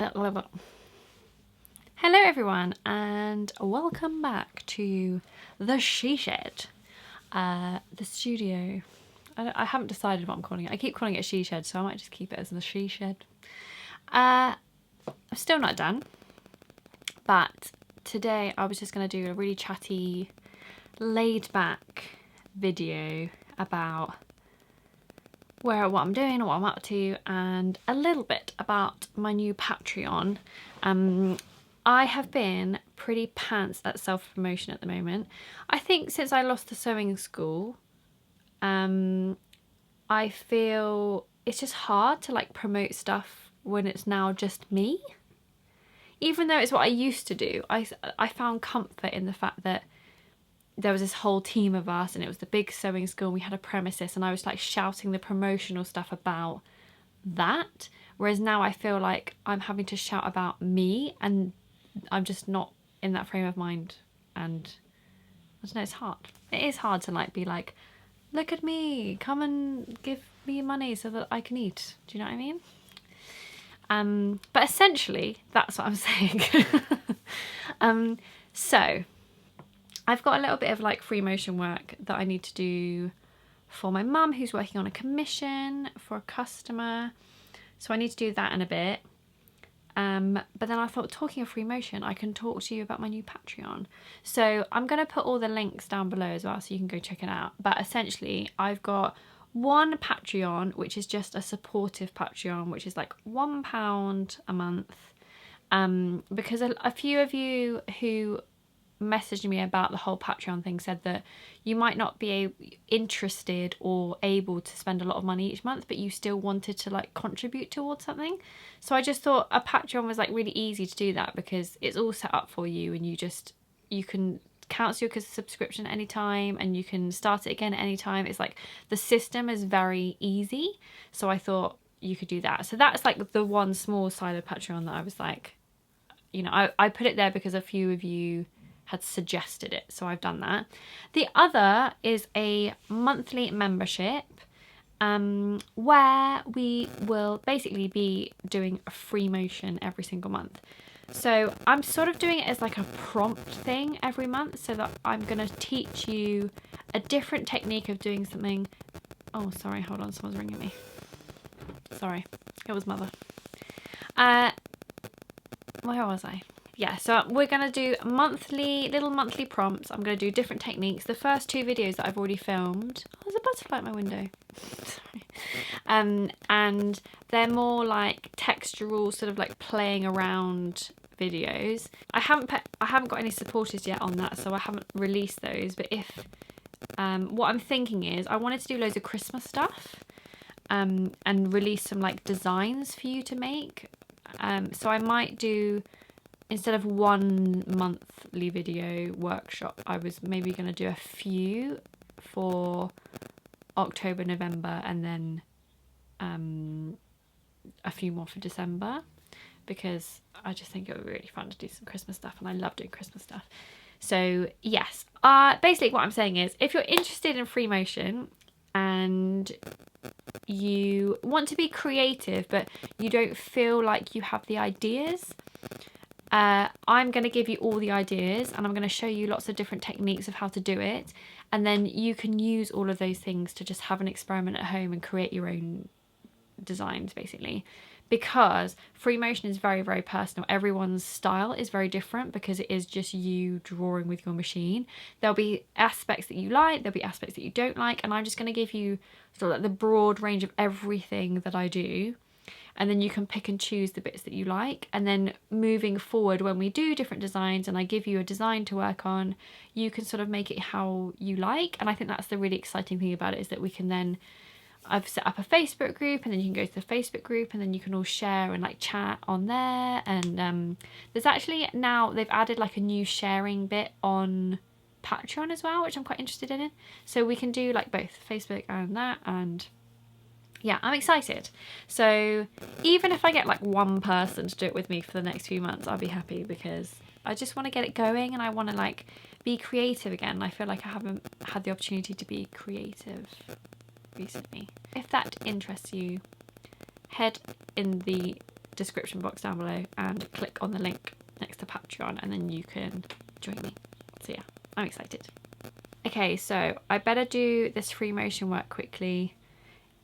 Hello everyone and welcome back to the She Shed, the studio. I haven't decided what I'm calling it. I keep calling it a She Shed, so I might just keep it as the She Shed. I'm still not done, but today I was just going to do a really chatty, laid back video about what I'm doing, what I'm up to, and a little bit about my new Patreon. I have been pretty pants at self-promotion at the moment. I think since I lost the sewing school, I feel it's just hard to like promote stuff when it's now just me. Even though it's what I used to do, I found comfort in the fact that there was this whole team of us and it was the big sewing school and we had a premises and I was like shouting the promotional stuff about that. Whereas now I feel like I'm having to shout about me and I'm just not in that frame of mind, and I don't know, it's hard. It is hard to like be like, look at me, come and give me money so that I can eat. Do you know what I mean? But essentially that's what I'm saying. So I've got a little bit of like free motion work that I need to do for my mum who's working on a commission for a customer. So I need to do that in a bit. But then I thought, talking of free motion, I can talk to you about my new Patreon. So I'm going to put all the links down below as well so you can go check it out. But essentially I've got one Patreon, which is just a supportive Patreon, which is like £1 a month. Because a few of you who messaged me about the whole Patreon thing said that you might not be interested or able to spend a lot of money each month, but you still wanted to like contribute towards something. So I just thought a Patreon was like really easy to do that because it's all set up for you and you can cancel your subscription anytime and you can start it again at any time. It's like the system is very easy. So I thought you could do that. So that's like the one small side of Patreon that I was like, you know, I put it there because a few of you had suggested it, so I've done that. The other is a monthly membership where we will basically be doing a free motion every single month. So I'm sort of doing it as like a prompt thing every month, so that I'm going to teach you a different technique of doing something. Oh, sorry, hold on, someone's ringing me. Sorry, it was mother. Where was I? Yeah, so we're going to do little monthly prompts. I'm going to do different techniques. The first two videos that I've already filmed... Oh, there's a butterfly at my window. Sorry. And they're more like textural, sort of like playing around videos. I haven't got any supporters yet on that, so I haven't released those. But if... what I'm thinking is I wanted to do loads of Christmas stuff and release some like designs for you to make. So I might do... Instead of 1 monthly video workshop, I was maybe going to do a few for October, November, and then a few more for December, because I just think it would be really fun to do some Christmas stuff, and I love doing Christmas stuff. So yes, basically what I'm saying is, if you're interested in free motion and you want to be creative but you don't feel like you have the ideas, I'm going to give you all the ideas and I'm going to show you lots of different techniques of how to do it, and then you can use all of those things to just have an experiment at home and create your own designs, basically. Because free motion is very, very personal. Everyone's style is very different because it is just you drawing with your machine. There'll be aspects that you like, there'll be aspects that you don't like, and I'm just going to give you sort of like the broad range of everything that I do. And then you can pick and choose the bits that you like. And then moving forward, when we do different designs and I give you a design to work on, you can sort of make it how you like. And I think that's the really exciting thing about it, is that we can then... I've set up a Facebook group, and then you can go to the Facebook group and then you can all share and like chat on there. And there's actually now, they've added like a new sharing bit on Patreon as well, which I'm quite interested in. So we can do like both Facebook and that, and... yeah, I'm excited. So even if I get like one person to do it with me for the next few months, I'll be happy, because I just want to get it going and I want to like be creative again. I feel like I haven't had the opportunity to be creative recently. If that interests you, head in the description box down below and click on the link next to Patreon, and then you can join me. So yeah, I'm excited. Okay, so I better do this free motion work quickly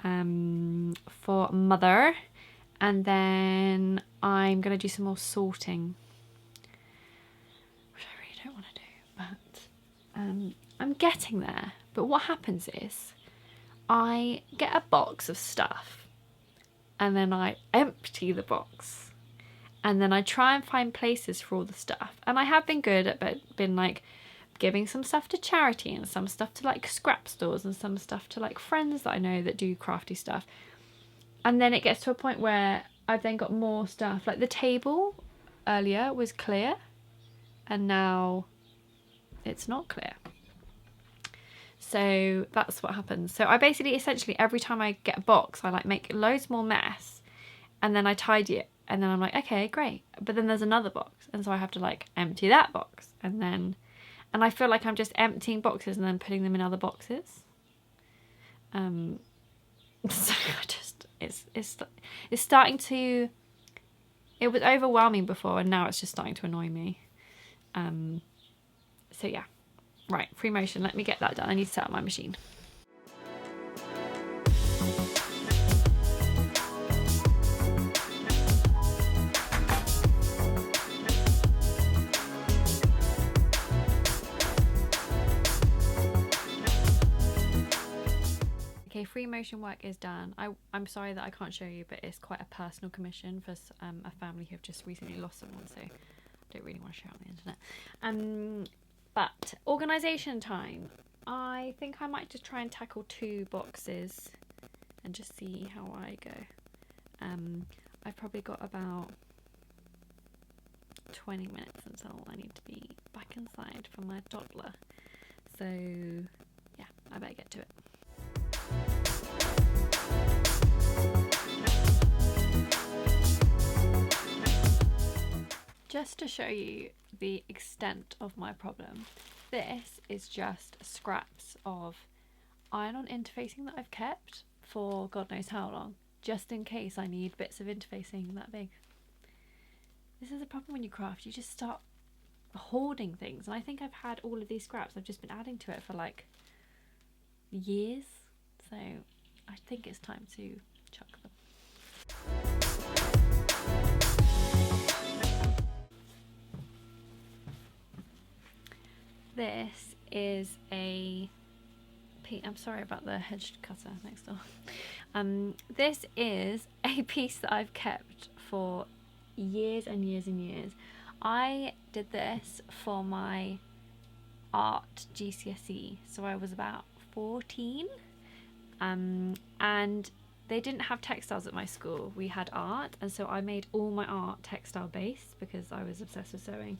for Mother, and then I'm gonna do some more sorting, which I really don't want to do, but I'm getting there. But what happens is I get a box of stuff and then I empty the box, and then I try and find places for all the stuff, and I have been good at been like giving some stuff to charity and some stuff to like scrap stores and some stuff to like friends that I know that do crafty stuff. And then it gets to a point where I've then got more stuff, like the table earlier was clear and now it's not clear. So that's what happens. So I basically essentially every time I get a box I like make loads more mess, and then I tidy it, and then I'm like, okay, great, but then there's another box, and so I have to like empty that box, and I feel like I'm just emptying boxes and then putting them in other boxes. So I just it's starting to, it was overwhelming before and now it's just starting to annoy me. So yeah, right, free motion, let me get that done. I need to set up my machine. Okay, free motion work is done. I'm sorry that I can't show you, but it's quite a personal commission for a family who have just recently lost someone, so I don't really want to share it on the internet. But organisation time. I think I might just try and tackle 2 boxes and just see how I go. I've probably got about 20 minutes until I need to be back inside for my toddler. So yeah, I better get to it. Just to show you the extent of my problem, this is just scraps of iron-on interfacing that I've kept for God knows how long, just in case I need bits of interfacing that big. This is a problem when you craft, you just start hoarding things, and I think I've had all of these scraps, I've just been adding to it for like years, so I think it's time to chuck them. This is I'm sorry about the hedge cutter next door. This is a piece that I've kept for years and years and years. I did this for my art GCSE, so I was about 14, and they didn't have textiles at my school. We had art, and so I made all my art textile based because I was obsessed with sewing.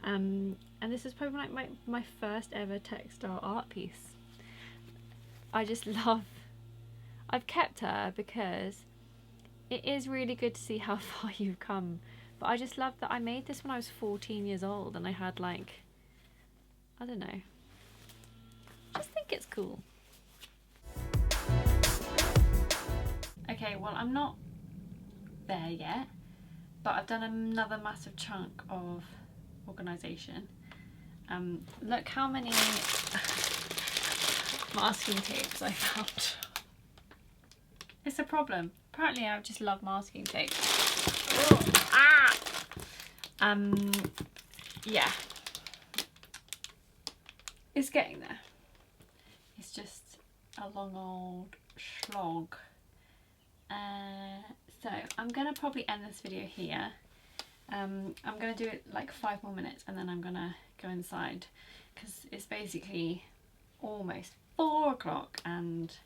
And this is probably like my first ever textile art piece. I just love, I've kept her because it is really good to see how far you've come, but I just love that I made this when I was 14 years old and I had like, I don't know, I just think it's cool. Okay, well I'm not there yet, but I've done another massive chunk of organisation. Look how many masking tapes I found. It's a problem. Apparently I just love masking tape. Yeah. It's getting there. It's just a long old slog. So I'm gonna probably end this video here. I'm gonna do it like 5 more minutes and then I'm gonna go inside because it's basically almost 4 o'clock and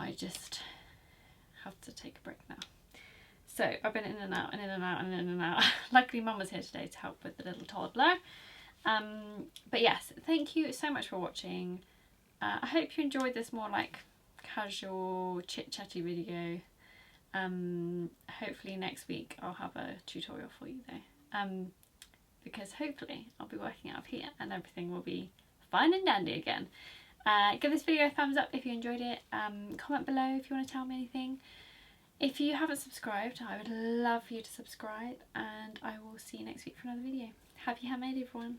I just have to take a break now. So I've been in and out and in and out and in and out. Luckily Mum was here today to help with the little toddler. But yes, thank you so much for watching. I hope you enjoyed this more like casual chit chatty video. Hopefully next week I'll have a tutorial for you though, because hopefully I'll be working out of here and everything will be fine and dandy again. Give this video a thumbs up if you enjoyed it. Comment below if you want to tell me anything. If you haven't subscribed, I would love for you to subscribe, and I will see you next week for another video. Happy handmade, everyone.